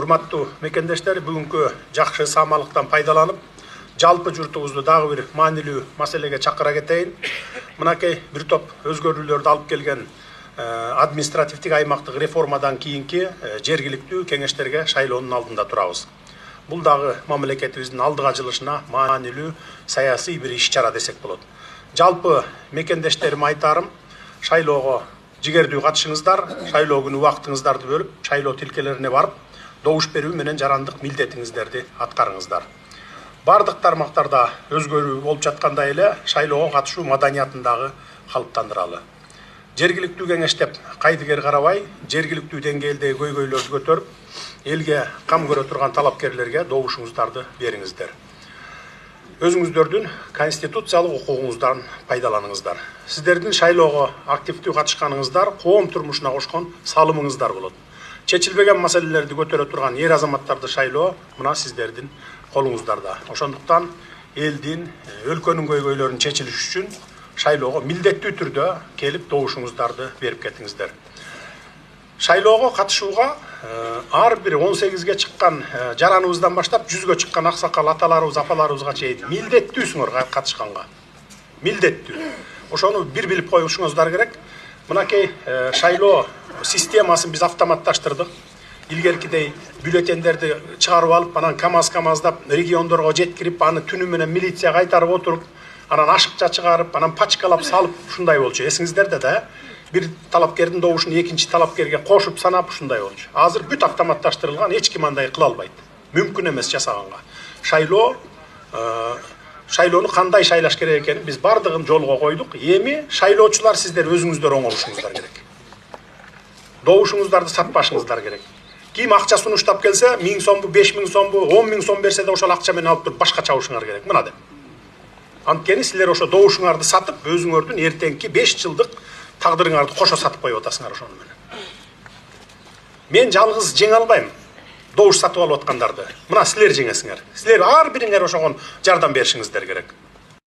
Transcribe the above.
Урматтуу мекендештер, бүгүнкү жакшы саамалыктан пайдаланып, жалпы журтубузду дагы бир маанилүү маселеге чакыра кетейин. Мынакей бир топ өзгөрүүлөрдү алып келген административдик аймактык реформадан кийинки жергиликтүү кеңештерге шайлоонун алдында турабыз. Бул дагы мамлекетибиздин алдыга жылышына маанилүү саясий бир иш-чара десек болот. Жалпы мекендештериме айтарым, шайлоого жигердүү катышыңыздар, шайлоо күнү убактыңыздарды бөлүп, шайлоо тилкелерине барып, добуш берүү менен жарандык милдетиңиздерди аткарыңыздар. Бардык тармактарда өзгөрүү болуп жаткандай эле шайлоого катышуу маданиятын дагы калыптандыралы. Жергиликтүү кеңеш деп кайдыгер карабай, жергиликтүү деңгээлдеги көйгөйлөрдү көтөрүп, элге кам көрө турган талапкерлерге добушуңуздарды бериңиздер. Өзүңүздөрдүн конституциялык укугуңуздан пайдаланыңыздар. Сиздердин шайлоого активдүү катышканыңыздар коом турмушуна кошкон салымыңыздар болот. Чечилбеген маселелерди көтөрө турган эр азаматтарды шайлоо мына сиздердин колуңуздарда. Ошондуктан элдин, өлкөнүн көйгөйлөрүн чечилиш үчүн шайлоого милдеттүү түрдө келип добушуңуздарды берип кетиңиздер. Шайлоого катышууга ар бир 18ге чыккан жараныбыздан баштап 100гө чыккан аксакал аталарыбыз, апаларыбызга чейин милдеттүүсүңөр катышканга. Милдеттүү. Ошону бир билип коюшуңуздар керек. Мынакей шайлоо системасын биз автоматташтырдык. Илгеркидей бюллетендерди чыгарып алып, анан камаздап региондорго жеткирип, аны түнү менен милиция кайтарып отуруп, анан ашыкча чыгарып, анан пачкалап салып ушундай болчу. Эсиңиздерде да, бир талапкердин добушун экинчи талапкерге кошуп санап ушундай болчу. Азыр бүт автоматташтырылган, эч ким андай кыла албайт. Мүмкүн эмес жасаганга. Шайлоону кандай шайлаш керек экенин биз бардыгын жолго койдук. Эми шайлоочулар сиздер өзүңүздөр оңолушуңуздар керек. Добушуңуздарды сатпашыңыздар керек. Ким акча сунуштап келсе, 1000 сомбу, 5000 сомбу, 10.000 сом берсе да ошол акча менен алып туруп башка чабышыңар керек. Мына деп. Анткени силер ошо добушуңарды сатып, өзүңөрдүн эртеңки 5 жылдык тагдырыңарды кошо сатып коюп атасыңар ошону менен. Мен жалгыз жеңе албайм добуш сатып алып аткандарды. Мына силер жеңесиңер. Силер ар бириңер ошого жардам беришиңиздер керек.